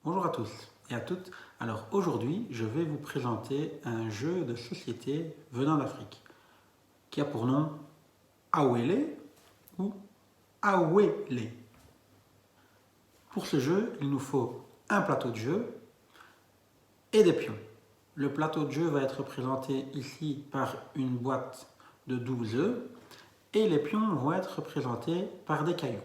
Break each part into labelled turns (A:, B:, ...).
A: Bonjour à tous et à toutes. Alors aujourd'hui, je vais vous présenter un jeu de société venant d'Afrique qui a pour nom Awele ou Awele. Pour ce jeu, il nous faut un plateau de jeu et des pions. Le plateau de jeu va être représenté ici par une boîte de 12 œufs et les pions vont être représentés par des cailloux.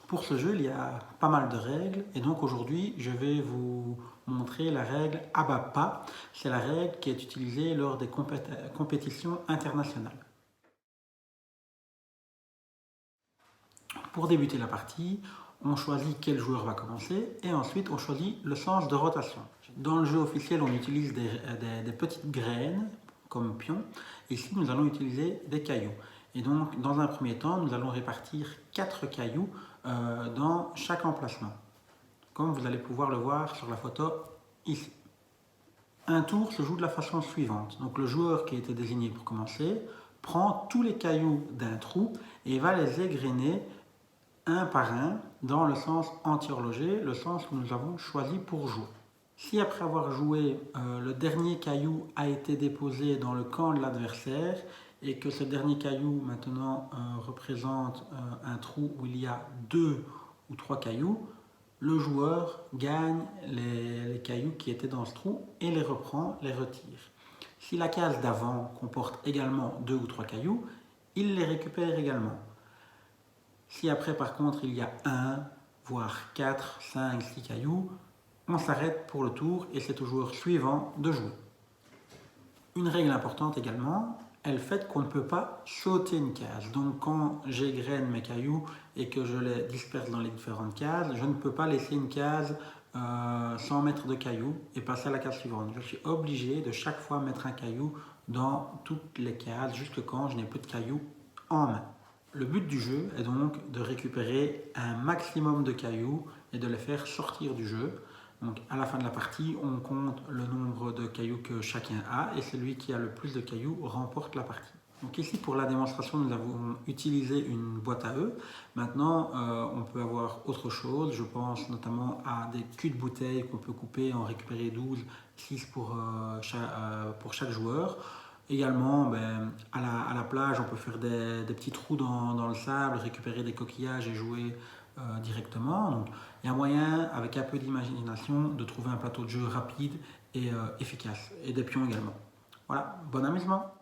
A: Pour ce jeu, il y a pas mal de règles et donc aujourd'hui, je vais vous montrer la règle ABAPA. C'est la règle qui est utilisée lors des compétitions internationales. Pour débuter la partie, on choisit quel joueur va commencer et ensuite on choisit le sens de rotation. Dans le jeu officiel, on utilise des petites graines comme pions. Ici, nous allons utiliser des cailloux. Et donc, dans un premier temps, nous allons répartir 4 cailloux dans chaque emplacement, comme vous allez pouvoir le voir sur la photo ici. Un tour se joue de la façon suivante. Donc, le joueur qui a été désigné pour commencer prend tous les cailloux d'un trou et va les égrener un par un dans le sens anti-horloger, le sens où nous avons choisi pour jouer. Si après avoir joué, le dernier caillou a été déposé dans le camp de l'adversaire et que ce dernier caillou maintenant représente un trou où il y a 2 ou 3 cailloux, le joueur gagne les cailloux qui étaient dans ce trou et les reprend, les retire. Si la case d'avant comporte également 2 ou 3 cailloux, il les récupère également. Si après par contre il y a 1, voire 4, 5, 6 cailloux, on s'arrête pour le tour et c'est au joueur suivant de jouer. Une règle importante également est le fait qu'on ne peut pas sauter une case. Donc quand j'égrène mes cailloux et que je les disperse dans les différentes cases, je ne peux pas laisser une case sans mettre de cailloux et passer à la case suivante. Je suis obligé de chaque fois mettre un caillou dans toutes les cases jusqu'à quand je n'ai plus de cailloux en main. Le but du jeu est donc de récupérer un maximum de cailloux et de les faire sortir du jeu. Donc à la fin de la partie, on compte le nombre de cailloux que chacun a et celui qui a le plus de cailloux remporte la partie. Donc ici pour la démonstration, nous avons utilisé une boîte à œufs. Maintenant, on peut avoir autre chose. Je pense notamment à des culs de bouteille qu'on peut couper, en récupérer 12, 6 pour chaque joueur. Également, à la plage, on peut faire des petits trous dans le sable, récupérer des coquillages et jouer directement. Donc, il y a moyen, avec un peu d'imagination, de trouver un plateau de jeu rapide et efficace. Et des pions également. Voilà, bon amusement!